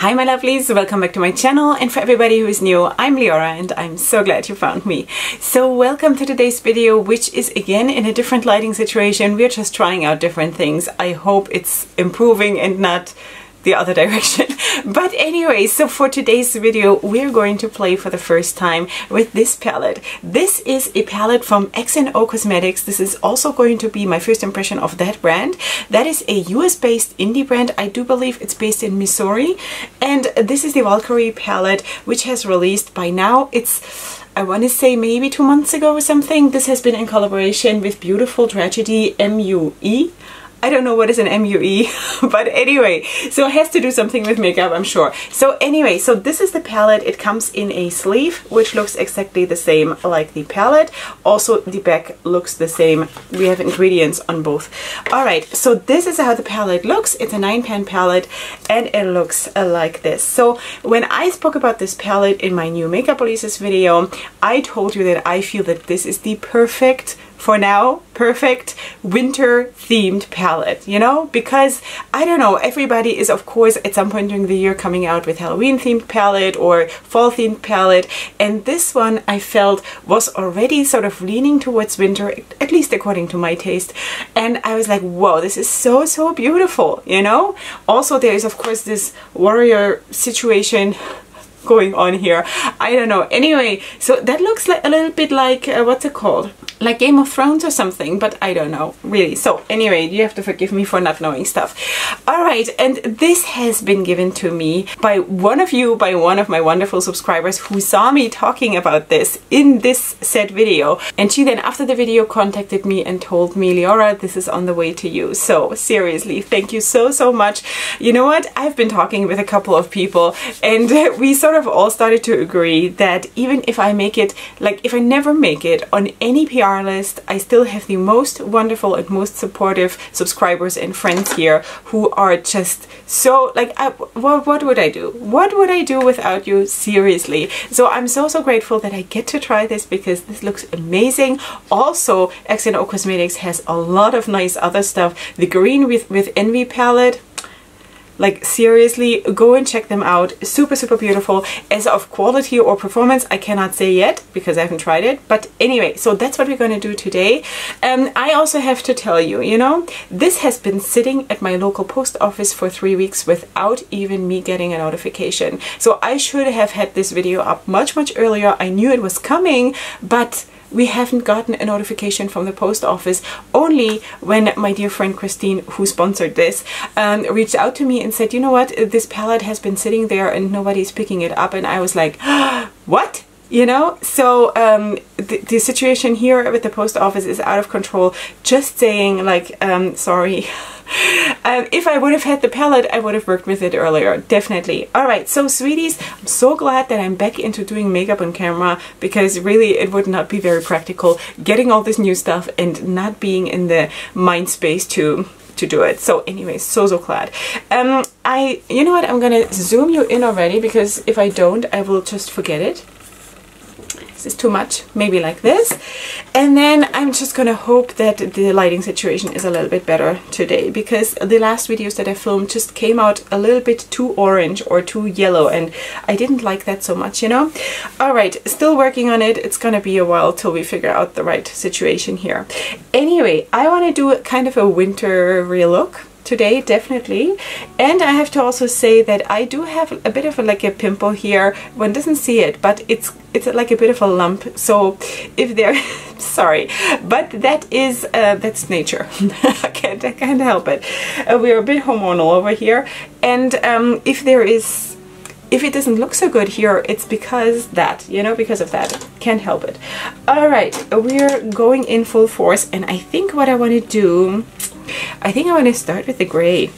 Hi my lovelies, welcome back to my channel, and for everybody who is new, I'm Leorah and I'm so glad you found me. So welcome to today's video, which is again in a different lighting situation. We're just trying out different things. I hope it's improving and not the other direction. But anyway, so for today's video we're going to play for the first time with this palette. This is a palette from XNO Cosmetics. This is also going to be my first impression of that brand. That is a US based indie brand. I do believe it's based in Missouri, and this is the Valkyrie palette, which has released by now. It's, I want to say, maybe 2 months ago or something. This has been in collaboration with Beautiful Tragedy MUE. I don't know what is an MUE, but anyway, so it has to do something with makeup, I'm sure. So anyway, so this is the palette. It comes in a sleeve, which looks exactly the same like the palette. Also, the back looks the same. We have ingredients on both. Alright, so this is how the palette looks. It's a 9-pan palette, and it looks like this. So when I spoke about this palette in my new makeup releases video, I told you that I feel that this is the perfect, for now, perfect winter themed palette, you know, because I don't know, everybody is of course at some point during the year coming out with Halloween themed palette or fall themed palette, and this one I felt was already sort of leaning towards winter, at least according to my taste, and I was like, whoa, this is so beautiful, you know. Also there is of course this warrior situation going on here. I don't know. Anyway, so that looks like a little bit like what's it called? Like Game of Thrones or something, but I don't know really. So anyway, you have to forgive me for not knowing stuff. Alright, and this has been given to me by one of you, by one of my wonderful subscribers who saw me talking about this in this said video, and she then after the video contacted me and told me, Leorah, this is on the way to you. So seriously, thank you so much. You know what, I've been talking with a couple of people, and we sort of all started to agree that even if I make it, like if I never make it on any PR list, I still have the most wonderful and most supportive subscribers and friends here who are just so like, what would I do? What would I do without you? Seriously. So I'm so grateful that I get to try this because this looks amazing. Also, XNO Cosmetics has a lot of nice other stuff. The Green with Envy palette, like seriously, go and check them out. Super beautiful. As of quality or performance, I cannot say yet because I haven't tried it. But anyway, so that's what we're going to do today. I also have to tell you, you know, this has been sitting at my local post office for 3 weeks without even me getting a notification. So I should have had this video up much earlier. I knew it was coming, but we haven't gotten a notification from the post office. Only when my dear friend Christine, who sponsored this, reached out to me and said, you know what, this palette has been sitting there and nobody's picking it up. And I was like, what? You know, so the situation here with the post office is out of control. Just saying, like, sorry. If I would have had the palette, I would have worked with it earlier, definitely. Alright, so sweeties, I'm so glad that I'm back into doing makeup on camera, because really it would not be very practical getting all this new stuff and not being in the mind space to do it. So anyway, so glad. You know what, I'm gonna zoom you in already, because if I don't, I will just forget it. This is too much, maybe like this. And then I'm just gonna hope that the lighting situation is a little bit better today, because the last videos that I filmed just came out a little bit too orange or too yellow, and I didn't like that so much, you know. Alright, still working on it. It's gonna be a while till we figure out the right situation here. Anyway, I want to do kind of a wintry look today, definitely. And I have to also say that I do have a bit of like a pimple here. One doesn't see it, but it's like a bit of a lump. So if there, sorry, but that is that's nature. I can't help it. We're a bit hormonal over here, and if it doesn't look so good here, it's because that, you know, because of that. Can't help it. Alright, we're going in full force, and I think what I want to do, I think I want to start with the gray.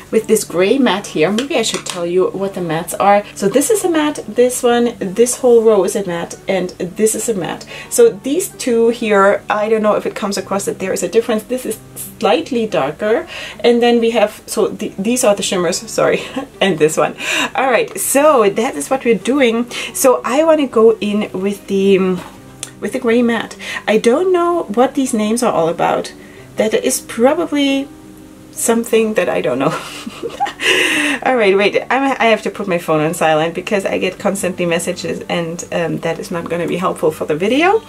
With this gray matte here. Maybe I should tell you what the mattes are. So this is a matte, this one, this whole row is a matte, and this is a matte. So these two here, I don't know if it comes across that there is a difference. This is slightly darker, and then we have, so these are the shimmers, sorry, and this one. Alright, so that is what we're doing. So I want to go in with the gray matte. I don't know what these names are all about. That is probably something that I don't know. Alright, wait, I have to put my phone on silent because I get constantly messages, and that is not going to be helpful for the video.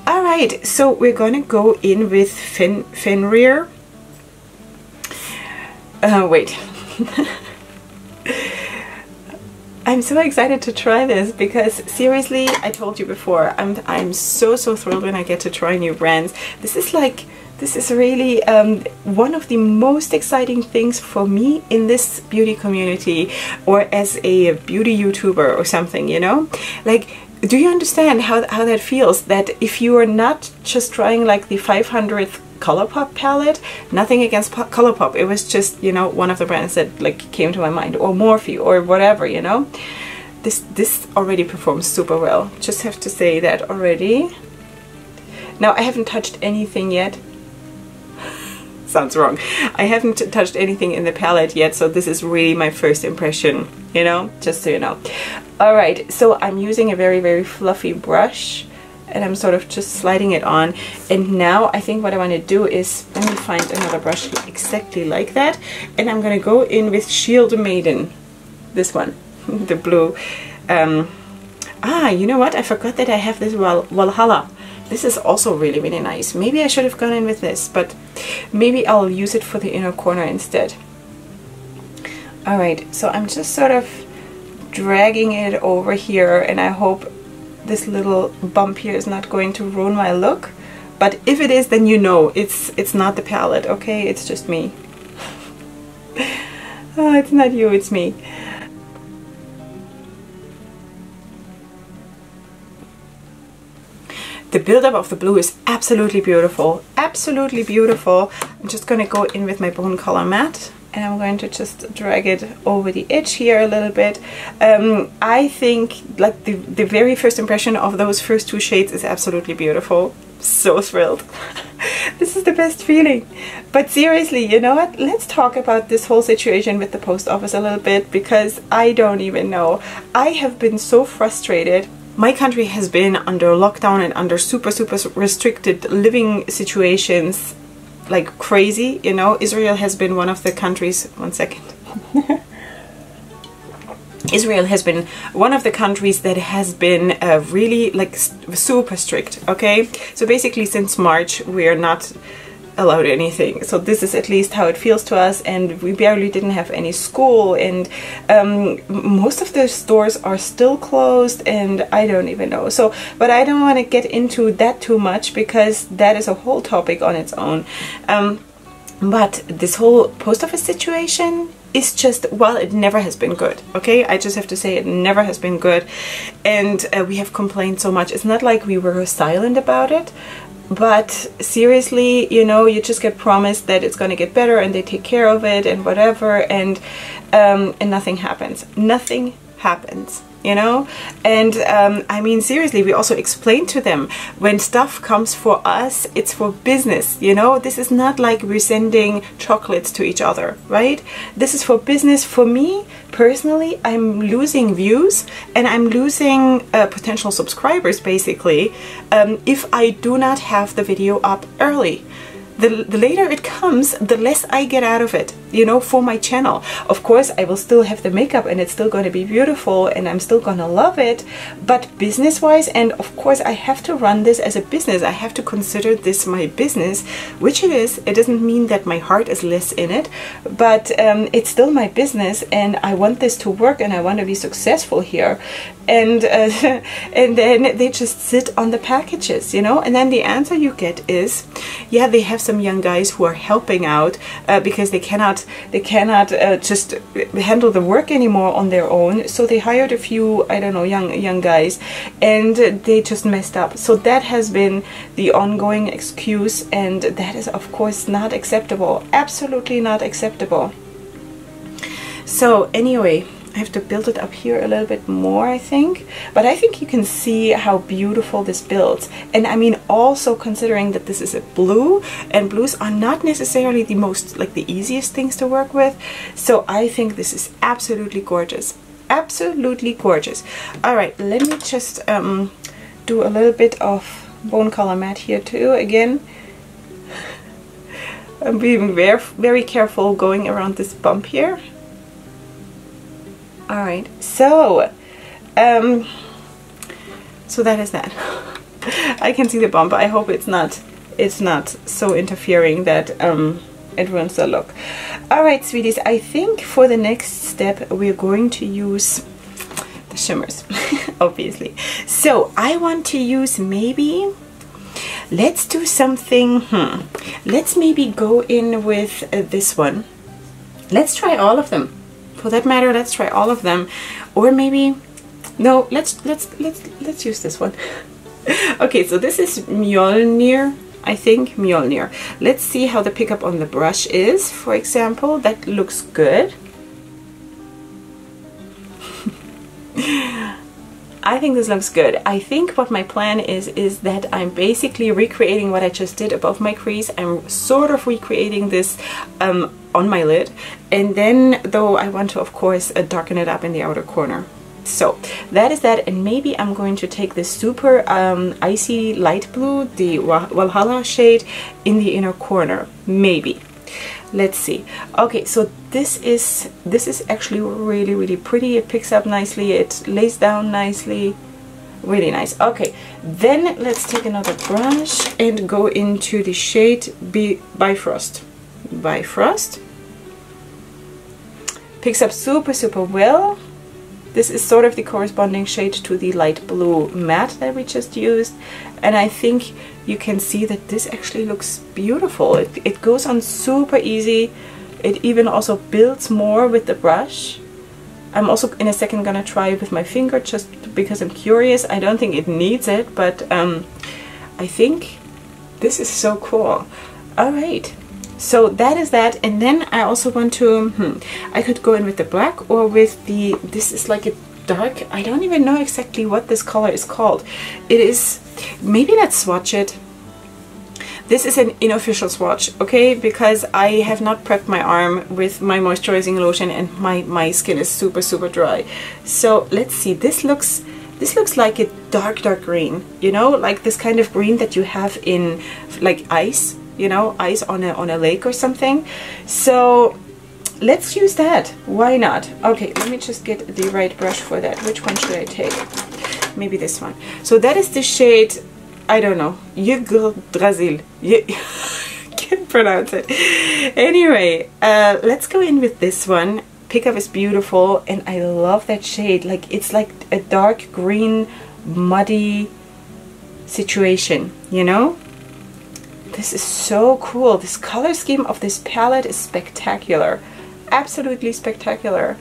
Alright, so we're going to go in with Fenrir. Wait. I'm so excited to try this because seriously, I told you before, I'm so thrilled when I get to try new brands. This is really one of the most exciting things for me in this beauty community, or as a beauty YouTuber or something, you know? Like, do you understand how that feels? That if you are not just trying like the 500th Colourpop palette, nothing against Colourpop, it was just, you know, one of the brands that like came to my mind, or Morphe or whatever, you know. This already performs super well, just have to say that already. Now I haven't touched anything yet. Sounds wrong. I haven't touched anything in the palette yet, so this is really my first impression, you know, just so you know. Alright, so I'm using a very fluffy brush, and I'm sort of just sliding it on. And now I think what I want to do is, let me find another brush exactly like that, and I'm going to go in with Shield Maiden, this one, the blue. You know what, I forgot that I have this Valhalla. This is also really nice. Maybe I should have gone in with this, but maybe I'll use it for the inner corner instead. Alright, so I'm just sort of dragging it over here, and I hope this little bump here is not going to ruin my look. But if it is, then you know it's not the palette, okay? It's just me. Oh, it's not you, it's me. The buildup of the blue is absolutely beautiful. Absolutely beautiful. I'm just going to go in with my Bone Color Matte, and I'm going to just drag it over the edge here a little bit. I think like the very first impression of those first two shades is absolutely beautiful. So thrilled. This is the best feeling. But seriously, you know what? Let's talk about this whole situation with the post office a little bit, because I don't even know. I have been so frustrated. My country has been under lockdown and under super restricted living situations like crazy, you know. Israel has been one of the countries, one second. Israel has been one of the countries that has been really like super strict, okay? So basically since March we're not allowed anything. So this is at least how it feels to us, and we barely didn't have any school, and most of the stores are still closed, and I don't even know. So, but I don't want to get into that too much because that is a whole topic on its own. But this whole post office situation is just, well, it never has been good, okay? I just have to say it never has been good, and we have complained so much. It's not like we were silent about it, but seriously, you know, you just get promised that it's going to get better and they take care of it and whatever, and nothing happens. Nothing happens, you know? And I mean, seriously, we also explained to them, when stuff comes for us, it's for business, you know? This is not like we're sending chocolates to each other, right? This is for business. For me personally, I'm losing views and I'm losing potential subscribers basically if I do not have the video up early. The later it comes, the less I get out of it, you know, for my channel. Of course, I will still have the makeup and it's still going to be beautiful and I'm still going to love it, but business-wise, and of course I have to run this as a business. I have to consider this my business, which it is. It doesn't mean that my heart is less in it, but it's still my business, and I want this to work and I want to be successful here. And then they just sit on the packages, you know, and then the answer you get is, yeah, they have some young guys who are helping out because they cannot just handle the work anymore on their own, so they hired a few, I don't know, young guys, and they just messed up. So that has been the ongoing excuse, and that is of course not acceptable. Absolutely not acceptable. So anyway, I have to build it up here a little bit more, I think, but I think you can see how beautiful this builds. And I mean, also considering that this is a blue, and blues are not necessarily the most, like, the easiest things to work with, so I think this is absolutely gorgeous. Absolutely gorgeous. All right, let me just do a little bit of Bone Color Matte here too. Again, I'm being very careful going around this bump here. All right, so so that is that. I can see the bump. I hope it's not so interfering that it ruins the look. All right, sweeties, I think for the next step we're going to use the shimmers, obviously. So I want to use, maybe let's do something, let's maybe go in with this one. Let's try all of them. For that matter, let's try all of them. Or maybe, no, let's use this one. Okay, so this is Mjolnir, I think, Mjolnir. Let's see how the pickup on the brush is, for example. That looks good. I think this looks good. I think what my plan is that I'm basically recreating what I just did above my crease. I'm sort of recreating this on my lid, and then though I want to of course darken it up in the outer corner. So that is that, and maybe I'm going to take this super icy light blue, the Valhalla shade, in the inner corner, maybe. Let's see. Okay, so this is actually really pretty. It picks up nicely, it lays down nicely, really nice. Okay, then let's take another brush and go into the shade Bifrost. Bifrost picks up super well. This is sort of the corresponding shade to the light blue matte that we just used, and I think you can see that this actually looks beautiful. It goes on super easy. It even also builds more with the brush. I'm also in a second gonna try it with my finger just because I'm curious. I don't think it needs it, but I think this is so cool. All right, so that is that, and then I also want to, I could go in with the black or with the, this is like a dark, I don't even know exactly what this color is called. It is, maybe let's swatch it. This is an unofficial swatch, okay, because I have not prepped my arm with my moisturizing lotion and my skin is super dry. So let's see, this looks like a dark green, you know, like this kind of green that you have in like ice, you know, ice on a lake or something. So let's use that, why not? Okay, let me just get the right brush for that. Which one should I take? Maybe this one. So that is the shade, I don't know, Brazil. Can't pronounce it. Anyway, let's go in with this one. Pickup is beautiful, and I love that shade. Like, it's like a dark green, muddy situation, you know? This is so cool. This color scheme of this palette is spectacular. Absolutely spectacular.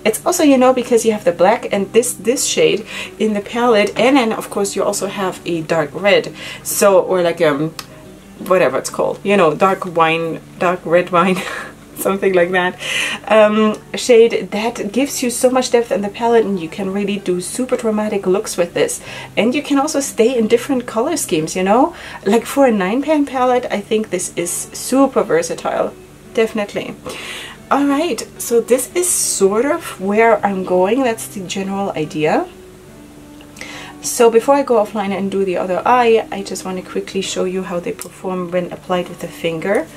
It's also, you know, because you have the black and this shade in the palette, and then of course you also have a dark red, so, or like whatever it's called, you know, dark red wine something like that, shade that gives you so much depth in the palette, and you can really do super dramatic looks with this. And you can also stay in different color schemes, you know, like for a 9-pan palette. I think this is super versatile, definitely. All right, so this is sort of where I'm going. That's the general idea. So before I go offline and do the other eye, I just want to quickly show you how they perform when applied with the finger.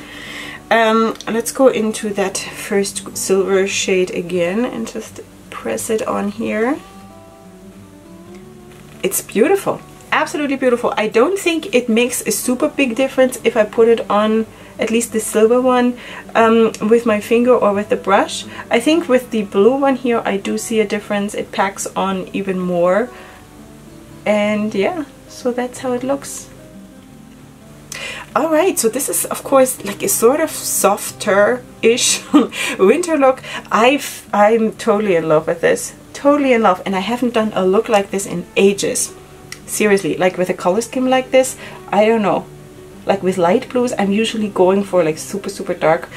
Let's go into that first silver shade again and just press it on here. It's beautiful, absolutely beautiful. I don't think it makes a super big difference if I put it on, at least the silver one, with my finger or with the brush. I think with the blue one here I do see a difference. It packs on even more, and yeah, so that's how it looks. Alright, so this is of course like a sort of softer-ish winter look. I'm totally in love with this. Totally in love, and I haven't done a look like this in ages. Seriously, like with a color scheme like this, I don't know. Like with light blues, I'm usually going for like super dark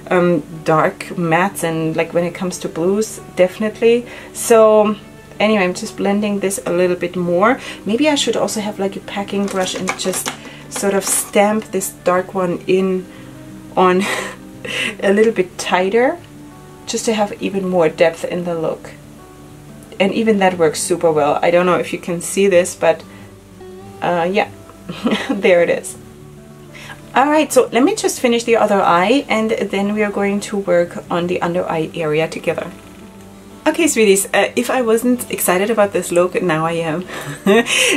mattes, and like when it comes to blues, definitely. So anyway, I'm just blending this a little bit more. Maybe I should also have like a packing brush and just sort of stamp this dark one in on a little bit tighter, just to have even more depth in the look. And even that works super well. I don't know if you can see this, but yeah, there it is. Alright, so let me just finish the other eye, and then we are going to work on the under eye area together. Okay, sweeties, if I wasn't excited about this look, now I am.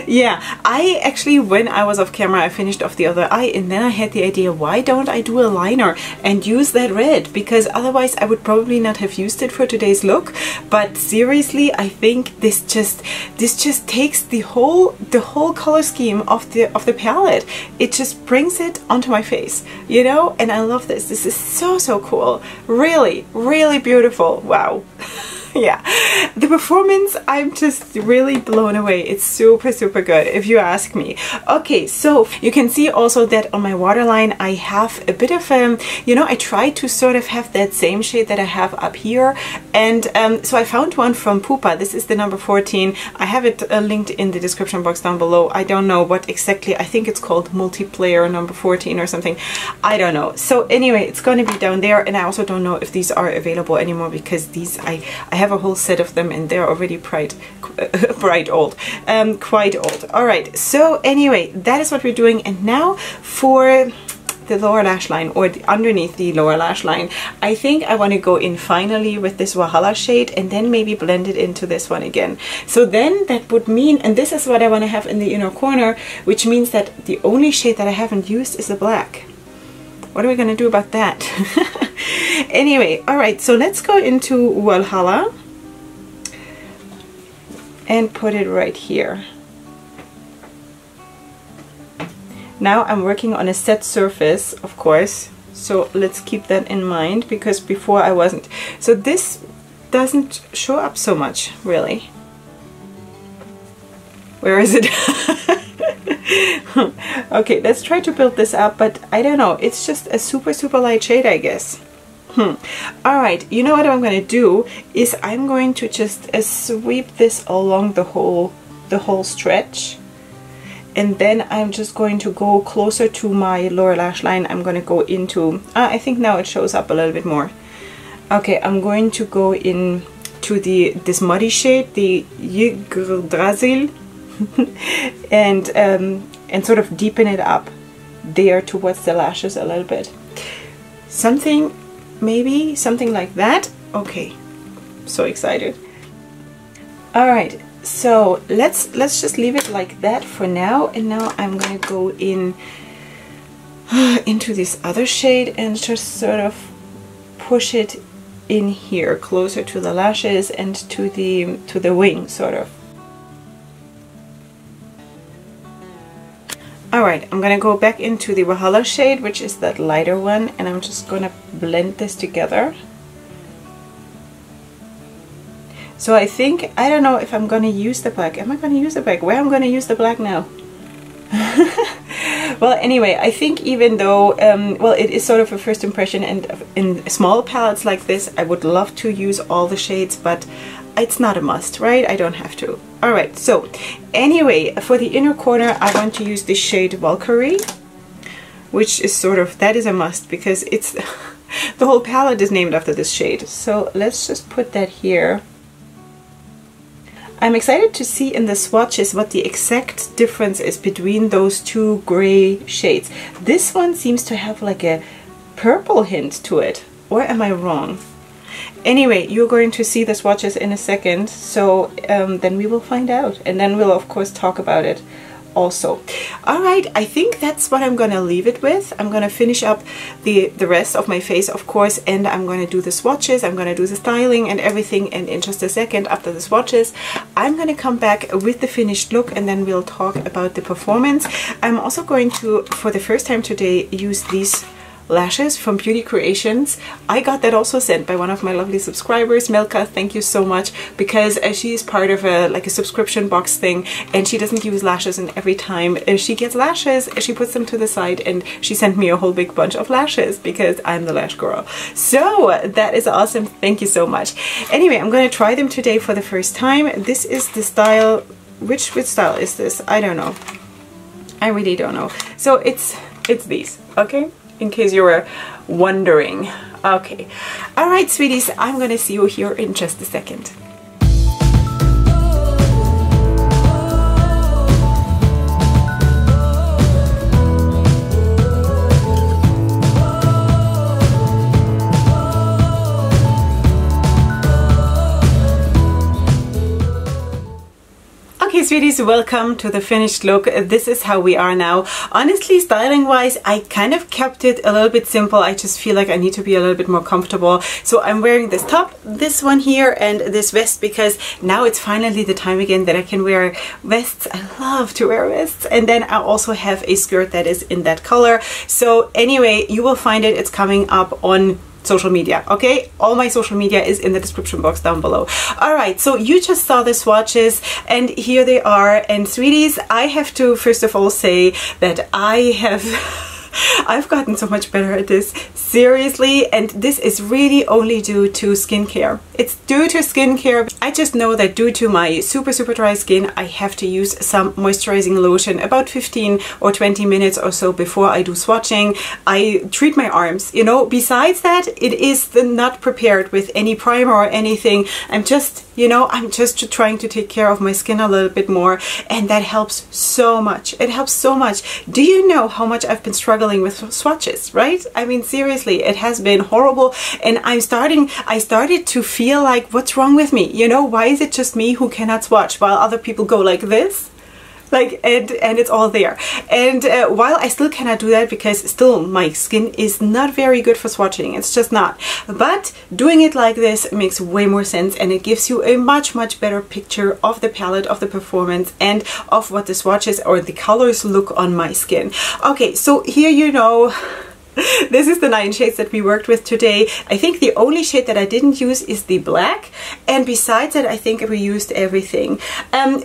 Yeah, I actually, when I was off camera, I finished off the other eye, and then I had the idea, why don't I do a liner and use that red? Because otherwise I would probably not have used it for today's look. But seriously, I think this just takes the whole color scheme of the palette. It just brings it onto my face, you know, and I love this. This is so cool. Really, really beautiful. Wow. Yeah, the performance, I'm just really blown away. It's super good, if you ask me. Okay, so you can see also that on my waterline I have a bit of you know, I tried to sort of have that same shade that I have up here, and so I found one from Pupa. This is the number 14. I have it linked in the description box down below. I don't know what exactly, I think it's called Multiplayer number 14 or something, I don't know. So anyway, it's going to be down there, and I also don't know if these are available anymore, because these I have a whole set of them, and they're already quite old. All right, so anyway, that is what we're doing. And now for the lower lash line, or underneath the lower lash line, I think I want to go in finally with this Valhalla shade, and then maybe blend it into this one again. So then that would mean, and this is what I want to have in the inner corner, which means that the only shade that I haven't used is the black. What are we going to do about that? Anyway, all right, so let's go into Valhalla and put it right here. Now I'm working on a set surface, of course, so let's keep that in mind, because before I wasn't. So this doesn't show up so much, really. Where is it? Okay, let's try to build this up, but I don't know, it's just a super light shade, I guess. Alright, you know what I'm going to do is I'm going to just sweep this along the whole stretch, and then I'm just going to go closer to my lower lash line. I'm going to go into, I think now it shows up a little bit more. Okay, I'm going to go in to this muddy shade, the Yggdrasil, and sort of deepen it up there towards the lashes a little bit. Maybe something like that. Okay, so excited. All right, so let's just leave it like that for now, and now I'm gonna go in into this other shade and just sort of push it in here closer to the lashes and to the wing, sort of. Alright, I'm gonna go back into the Valhalla shade, which is that lighter one, and I'm just gonna blend this together. So I think, I don't know if I'm gonna use the black. Am I gonna use the black? Where am I gonna use the black now? Well, anyway, I think even though, well, it is sort of a first impression, and in small palettes like this, I would love to use all the shades, but it's not a must, right? I don't have to. Alright, so anyway, for the inner corner, I want to use the shade Valkyrie, which is sort of, that is a must, because it's, the whole palette is named after this shade. So let's just put that here. I'm excited to see in the swatches what the exact difference is between those two gray shades. This one seems to have like a purple hint to it, or am I wrong? Anyway, you're going to see the swatches in a second, so then we will find out, and then we'll of course talk about it also. Alright, I think that's what I'm gonna leave it with. I'm gonna finish up the rest of my face, of course, and I'm gonna do the swatches, I'm gonna do the styling and everything, and in just a second after the swatches I'm gonna come back with the finished look, and then we'll talk about the performance. I'm also going to, for the first time today, use these lashes from Beauty Creations. I got that also sent by one of my lovely subscribers, Melka. Thank you so much, because she is part of a subscription box thing, and she doesn't use lashes, and every time she gets lashes she puts them to the side, and she sent me a whole big bunch of lashes because I'm the lash girl. So that is awesome. Thank you so much. Anyway, I'm going to try them today for the first time. This is the style. Which style is this? I don't know. I really don't know. So it's these, okay? In case you were wondering. Okay. Alright, sweeties, I'm gonna see you here in just a second. Okay, sweeties, welcome to the finished look. This is how we are now. Honestly, styling wise, I kind of kept it a little bit simple. I just feel like I need to be a little bit more comfortable. So I'm wearing this top, this one here, and this vest because now it's finally the time again that I can wear vests. I love to wear vests. And then I also have a skirt that is in that color. So anyway, you will find it. It's coming up on social media. Okay, all my social media is in the description box down below. All right, so you just saw the swatches and here they are. And sweeties, I have to first of all say that I've gotten so much better at this, seriously, and this is really only due to skincare. It's due to skincare. I just know that due to my super dry skin, I have to use some moisturizing lotion about 15 or 20 minutes or so before I do swatching. I treat my arms, you know. Besides that, it is not prepared with any primer or anything. I'm just, you know, I'm just trying to take care of my skin a little bit more, and that helps so much. It helps so much. Do you know how much I've been struggling with swatches, right? I mean, seriously, it has been horrible, and I started to feel like, what's wrong with me? You know, why is it just me who cannot swatch while other people go like this? Like, and it's all there. And while I still cannot do that because still my skin is not very good for swatching, it's just not. But doing it like this makes way more sense, and it gives you a much better picture of the palette, of the performance, and of what the swatches or the colors look on my skin. Okay, so here, you know, this is the 9 shades that we worked with today. I think the only shade that I didn't use is the black, and besides that I think we used everything.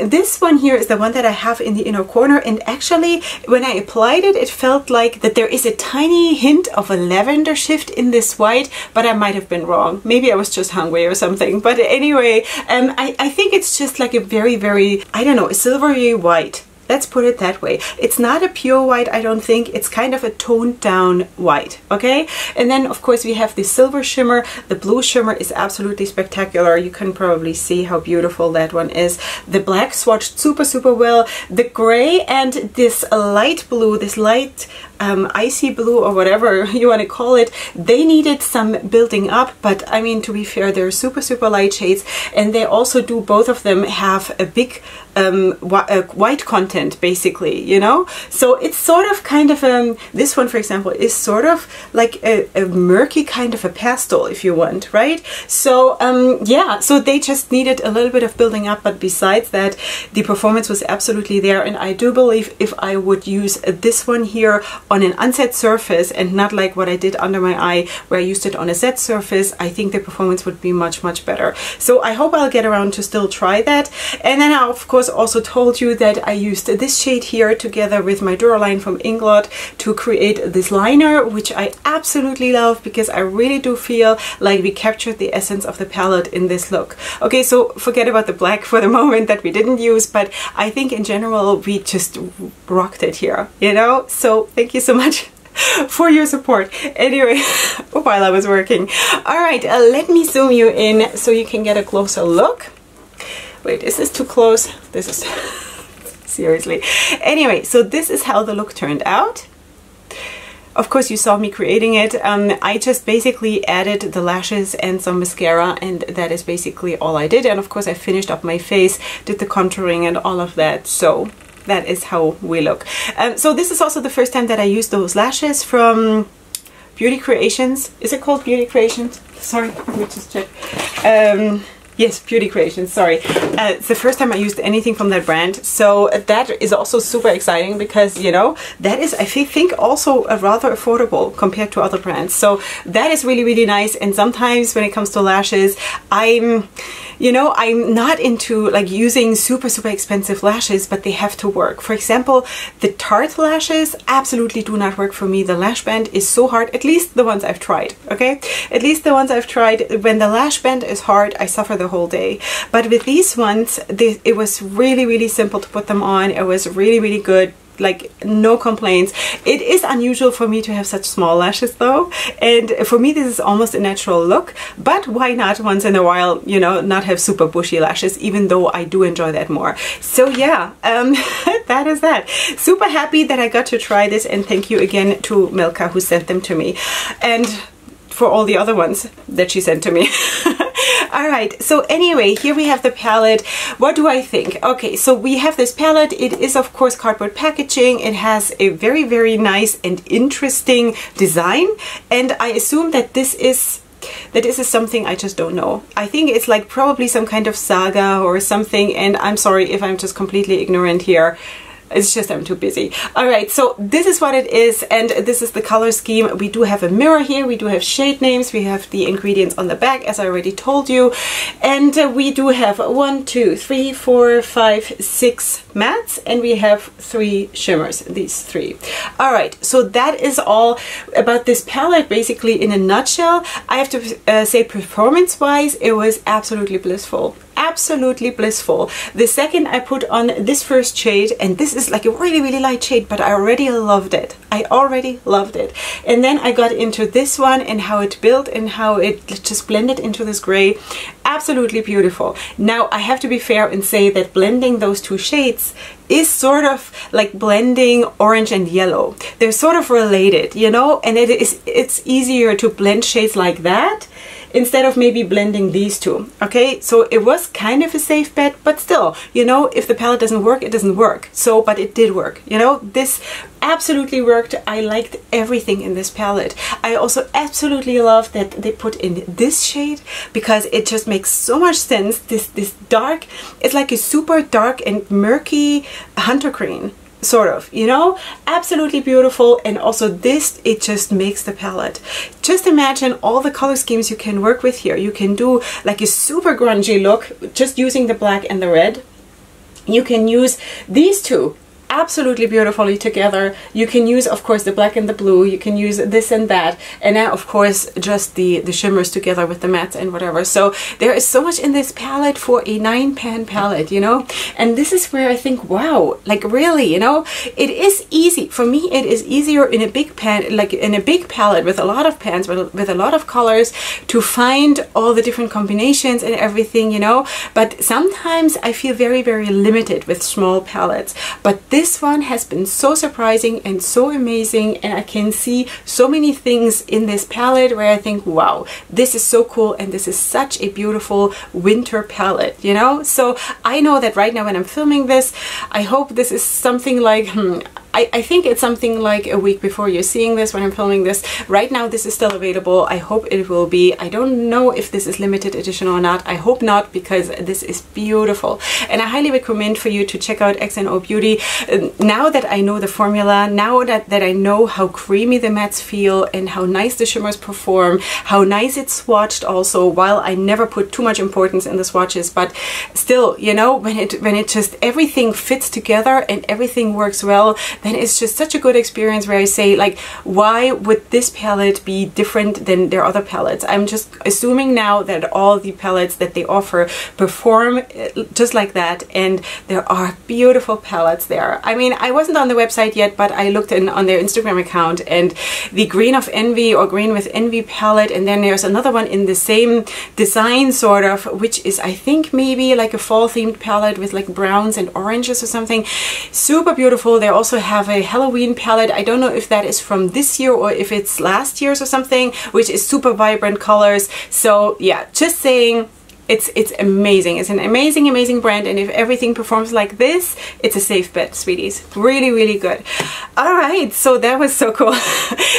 This one here is the one that I have in the inner corner, and actually when I applied it, it felt like that there is a tiny hint of a lavender shift in this white, but I might have been wrong. Maybe I was just hungry or something. But anyway, I think it's just like a very, I don't know, a silvery white. Let's put it that way. It's not a pure white, I don't think. It's kind of a toned down white, okay? And then, of course, we have the silver shimmer. The blue shimmer is absolutely spectacular. You can probably see how beautiful that one is. The black swatched super well. The gray and this light blue, this light icy blue or whatever you want to call it, they needed some building up, but I mean, to be fair, they're super light shades, and they also do, both of them have a big white content, basically, you know. So it's sort of kind of this one, for example, is sort of like a murky kind of a pastel, if you want, right? So yeah, so they just needed a little bit of building up, but besides that, the performance was absolutely there. And I do believe if I would use this one here on an unset surface and not like what I did under my eye where I used it on a set surface, I think the performance would be much better. So I hope I'll get around to still try that. And then I of course also told you that I used this shade here together with my Duraline from Inglot to create this liner, which I absolutely love because I really do feel like we captured the essence of the palette in this look. Okay, so forget about the black for the moment that we didn't use, but I think in general we just rocked it here, you know? So thank you so much for your support. Anyway, while I was working. All right, let me zoom you in so you can get a closer look. Wait, is this too close? This is seriously. Anyway, so this is how the look turned out. Of course, you saw me creating it. I just basically added the lashes and some mascara, and that is basically all I did. And of course, I finished up my face, did the contouring and all of that. So that is how we look. So this is also the first time that I used those lashes from Beauty Creations. Is it called Beauty Creations? Sorry, let me just check. Yes, Beauty Creations, sorry. It's the first time I used anything from that brand, so that is also super exciting because, you know, that is, I think, also rather affordable compared to other brands. So that is really nice. And sometimes when it comes to lashes, I'm not into like using super expensive lashes, but they have to work. For example, the Tarte lashes absolutely do not work for me. The lash band is so hard, at least the ones I've tried, okay? At least the ones I've tried, when the lash band is hard, I suffer the whole day. But with these ones, it was really simple to put them on. It was really good. Like, no complaints. It is unusual for me to have such small lashes though, and for me this is almost a natural look, but why not once in a while, you know, not have super bushy lashes, even though I do enjoy that more. So yeah, that is that. Super happy that I got to try this, and thank you again to Milka who sent them to me, and for all the other ones that she sent to me. All right, so anyway, here we have the palette. What do I think? Okay, so we have this palette. It is of course cardboard packaging. It has a very, very nice and interesting design, and I assume that this is something I just don't know. I think it's like probably some kind of saga or something, and I'm sorry if I'm just completely ignorant here. It's just I'm too busy. All right, so this is what it is, and this is the color scheme. We do have a mirror here, we do have shade names, we have the ingredients on the back, as I already told you, and we do have 1, 2, 3, 4, 5, 6 mattes, and we have 3 shimmers, these 3. All right, so that is all about this palette, basically in a nutshell. I have to say, performance-wise, it was absolutely blissful. Absolutely blissful. The second I put on this first shade, and this is like a really, really light shade, but I already loved it. I already loved it. And then I got into this one and how it built and how it just blended into this gray. Absolutely beautiful. Now I have to be fair and say that blending those two shades is sort of like blending orange and yellow. They're sort of related, you know, and it's easier to blend shades like that instead of maybe blending these two. Okay, so it was kind of a safe bet, but still, you know, if the palette doesn't work, it doesn't work. So, but it did work, you know, this absolutely worked. I liked everything in this palette. I also absolutely love that they put in this shade because it just makes so much sense. This dark, it's like a super dark and murky hunter green, sort of, you know, absolutely beautiful. And also this, it just makes the palette. Just imagine all the color schemes you can work with here. You can do like a super grungy look just using the black and the red. You can use these two absolutely beautifully together. You can use, of course, the black and the blue. You can use this and that, and then of course just the shimmers together with the mattes and whatever. So there is so much in this palette for a 9-pan palette, you know. And this is where I think, wow, like really, you know, it is easy for me. It is easier in a big pan, like in a big palette with a lot of pans, with a lot of colors, to find all the different combinations and everything, you know. But sometimes I feel very, very limited with small palettes. But this one has been so surprising and so amazing, and I can see so many things in this palette where I think, wow, this is so cool, and this is such a beautiful winter palette, you know. So I know that right now when I'm filming this, I hope this is something like I think it's something like a week before you're seeing this when I'm filming this. Right now this is still available. I hope it will be. I don't know if this is limited edition or not. I hope not, because this is beautiful. And I highly recommend for you to check out XNO Beauty. Now that I know the formula, now that I know how creamy the mattes feel and how nice the shimmers perform, how nice it's swatched also, while I never put too much importance in the swatches, but still, you know, when it just everything fits together and everything works well, then it's just such a good experience where I say, like, why would this palette be different than their other palettes? I'm just assuming now that all the palettes that they offer perform just like that, and there are beautiful palettes there. I mean, I wasn't on the website yet, but I looked on their Instagram account, and the Green of Envy or Green with Envy palette, and then there's another one in the same design sort of, which is I think maybe like a fall themed palette with like browns and oranges or something. Super beautiful. They also have a Halloween palette. I don't know if that is from this year or if it's last year's or something, which is super vibrant colors. So yeah, just saying, it's amazing. It's an amazing brand, and if everything performs like this, it's a safe bet, sweeties. Really, really good. All right, so that was so cool.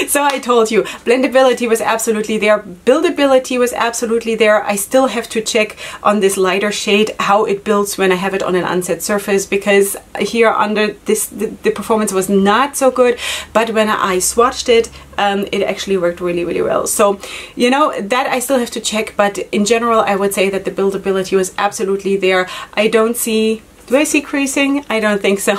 So I told you, blendability was absolutely there, buildability was absolutely there. I still have to check on this lighter shade how it builds when I have it on an unset surface, because here under this the performance was not so good, but when I swatched it, it actually worked really, really well. So, you know, that I still have to check, but in general I would say that the buildability was absolutely there. I don't see, do I see creasing? I don't think so.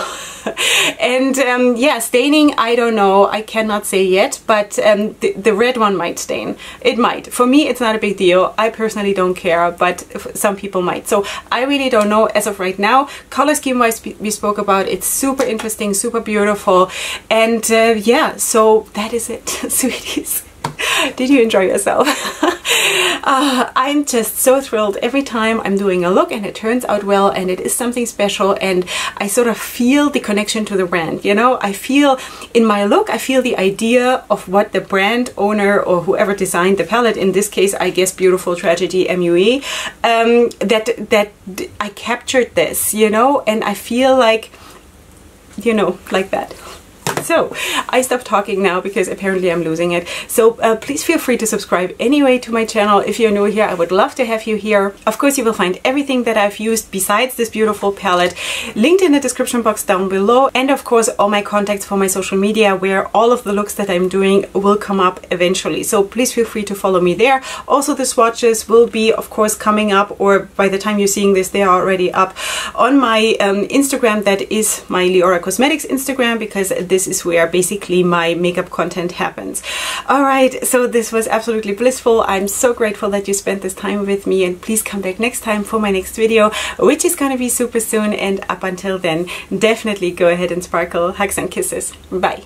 And yeah, staining, I don't know, I cannot say yet, but the red one might stain. It might. For me, it's not a big deal. I personally don't care, but some people might. So I really don't know as of right now. Color scheme wise, we spoke about, it's super interesting, super beautiful. And yeah, so that is it, sweeties. Did you enjoy yourself? I'm just so thrilled every time I'm doing a look and it turns out well and it is something special, and I sort of feel the connection to the brand, you know. I feel in my look, I feel the idea of what the brand owner or whoever designed the palette, in this case I guess Beautiful Tragedy MUA, that I captured this, you know, and I feel like, you know, like that. So I stopped talking now because apparently I'm losing it. So please feel free to subscribe anyway to my channel. If you're new here, I would love to have you here. Of course, you will find everything that I've used besides this beautiful palette linked in the description box down below. And of course, all my contacts for my social media, where all of the looks that I'm doing will come up eventually. So please feel free to follow me there. Also, the swatches will be, of course, coming up, or by the time you're seeing this, they are already up on my Instagram. That is my Leorah Cosmetics Instagram, because this is where basically my makeup content happens. Alright, so this was absolutely blissful. I'm so grateful that you spent this time with me, and please come back next time for my next video, which is gonna be super soon. And up until then, definitely go ahead and sparkle. Hugs and kisses. Bye.